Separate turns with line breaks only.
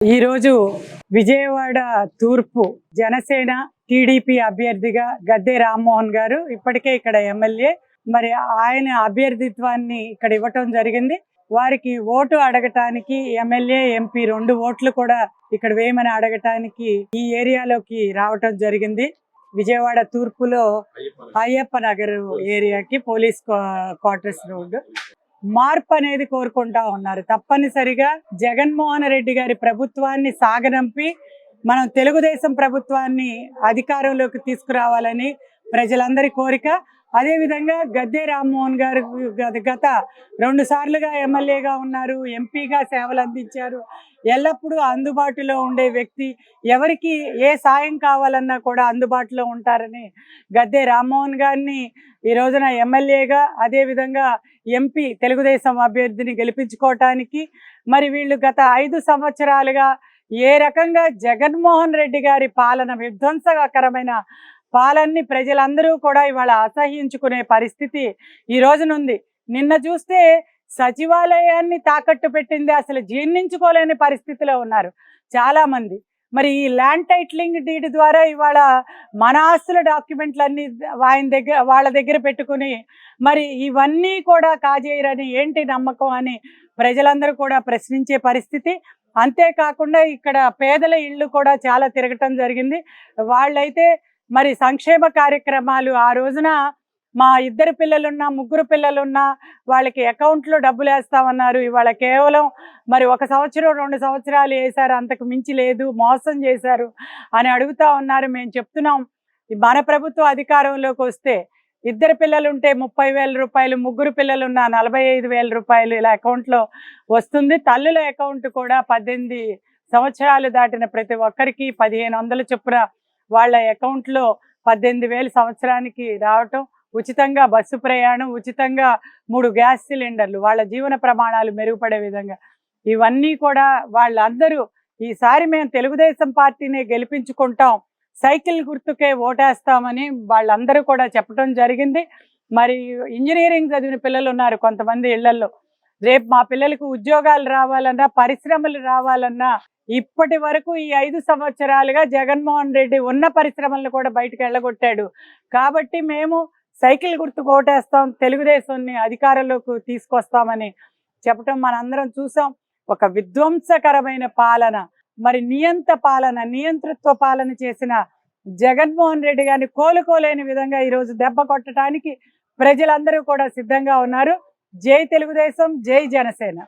ఈ రోజు విజయవాడ తూర్పు జనసేన టీడీపీ అభ్యర్థిగా గద్దె రామ్మోహన్ గారు ఇప్పటికే ఇక్కడ ఎమ్మెల్యే. మరి ఆయన అభ్యర్థిత్వాన్ని ఇక్కడ ఇవ్వటం జరిగింది. వారికి ఓటు అడగటానికి ఎమ్మెల్యే ఎంపీ 2 ఓట్లు కూడా ఇక్కడ వేయమని అడగటానికి ఈ ఏరియాలోకి రావటం జరిగింది. విజయవాడ తూర్పులో అయ్యప్ప నగర్ ఏరియాకి పోలీస్ క్వార్టర్స్ రోడ్డు. మార్పు అనేది కోరుకుంటా ఉన్నారు. తప్పనిసరిగా జగన్మోహన్ రెడ్డి గారి ప్రభుత్వాన్ని సాగనంపి మనం తెలుగుదేశం ప్రభుత్వాన్ని అధికారంలోకి తీసుకురావాలని ప్రజలందరి కోరిక. అదేవిధంగా గద్దె రామ్మోహన్ గారు గత 2 సార్లుగా ఎమ్మెల్యేగా ఉన్నారు, ఎంపీగా సేవలు అందించారు. ఎల్లప్పుడూ అందుబాటులో ఉండే వ్యక్తి, ఎవరికి ఏ సాయం కావాలన్నా కూడా అందుబాటులో ఉంటారని గద్దె రామ్మోహన్ గారిని ఈ రోజున ఎమ్మెల్యేగా, అదేవిధంగా ఎంపీ తెలుగుదేశం అభ్యర్థిని గెలిపించుకోవటానికి మరి వీళ్ళు గత 5 సంవత్సరాలుగా ఏ రకంగా జగన్మోహన్ రెడ్డి గారి పాలన, విధ్వంసకరమైన పాలనని ప్రజలందరూ కూడా ఇవాళ అసహ్యించుకునే పరిస్థితి ఈ రోజునుంది. నిన్న చూస్తే సచివాలయాన్ని తాకట్టు పెట్టింది అసలు జీర్ణించుకోలేని పరిస్థితిలో ఉన్నారు చాలామంది. మరి ఈ ల్యాండ్ టైటిలింగ్ డీడ్ ద్వారా ఇవాళ మన ఆస్తుల డాక్యుమెంట్లన్నీ వాళ్ళ దగ్గర పెట్టుకుని మరి ఇవన్నీ కూడా కాజేయరని ఏంటి నమ్మకం అని ప్రజలందరూ కూడా ప్రశ్నించే పరిస్థితి. అంతేకాకుండా ఇక్కడ పేదల ఇళ్ళు కూడా చాలా తిరగటం జరిగింది. వాళ్ళైతే మరి సంక్షేమ కార్యక్రమాలు ఆ రోజున మా 2 పిల్లలున్నా 3 పిల్లలున్నా వాళ్ళకి అకౌంట్లో డబ్బులు వేస్తామన్నారు. ఇవాళ కేవలం మరి 1 సంవత్సరం 2 సంవత్సరాలు వేశారు, అంతకు మించి లేదు, మోసం చేశారు అని అడుగుతా ఉన్నారు. మేము చెప్తున్నాం, మన ప్రభుత్వం అధికారంలోకి వస్తే 2 పిల్లలుంటే 30,000 రూపాయలు, 3 పిల్లలున్నా 45,000 రూపాయలు ఇలా అకౌంట్లో వస్తుంది. తల్లుల అకౌంట్ కూడా 18 సంవత్సరాలు దాటిన ప్రతి ఒక్కరికి 1,500 చొప్పున వాళ్ళ అకౌంట్లో 18,000 సంవత్సరానికి రావటం, ఉచితంగా బస్సు ప్రయాణం, ఉచితంగా 3 గ్యాస్ సిలిండర్లు, వాళ్ళ జీవన ప్రమాణాలు మెరుగుపడే విధంగా ఇవన్నీ కూడా వాళ్ళందరూ ఈసారి మేము తెలుగుదేశం పార్టీని గెలిపించుకుంటాం, సైకిల్ గుర్తుకే ఓటేస్తామని వాళ్ళందరూ కూడా చెప్పడం జరిగింది. మరి ఇంజనీరింగ్ చదివిన పిల్లలు ఉన్నారు కొంతమంది ఇళ్లలో. రేపు మా పిల్లలకు ఉద్యోగాలు రావాలన్నా, పరిశ్రమలు రావాలన్నా ఇప్పటి వరకు ఈ 5 సంవత్సరాలుగా జగన్మోహన్ రెడ్డి ఉన్న పరిశ్రమలను కూడా బయటకు వెళ్ళగొట్టాడు. కాబట్టి మేము సైకిల్ గుర్తుకు ఓటేస్తాం, తెలుగుదేశాన్ని అధికారంలోకి తీసుకొస్తామని చెప్పటం మనందరం చూసాం. ఒక విధ్వంసకరమైన పాలన, మరి నియంతృత్వ పాలన చేసిన జగన్మోహన్ రెడ్డి గారిని కోలుకోలేని విధంగా ఈరోజు దెబ్బ కొట్టడానికి ప్రజలందరూ కూడా సిద్ధంగా ఉన్నారు. జై తెలుగుదేశం, జై జనసేన.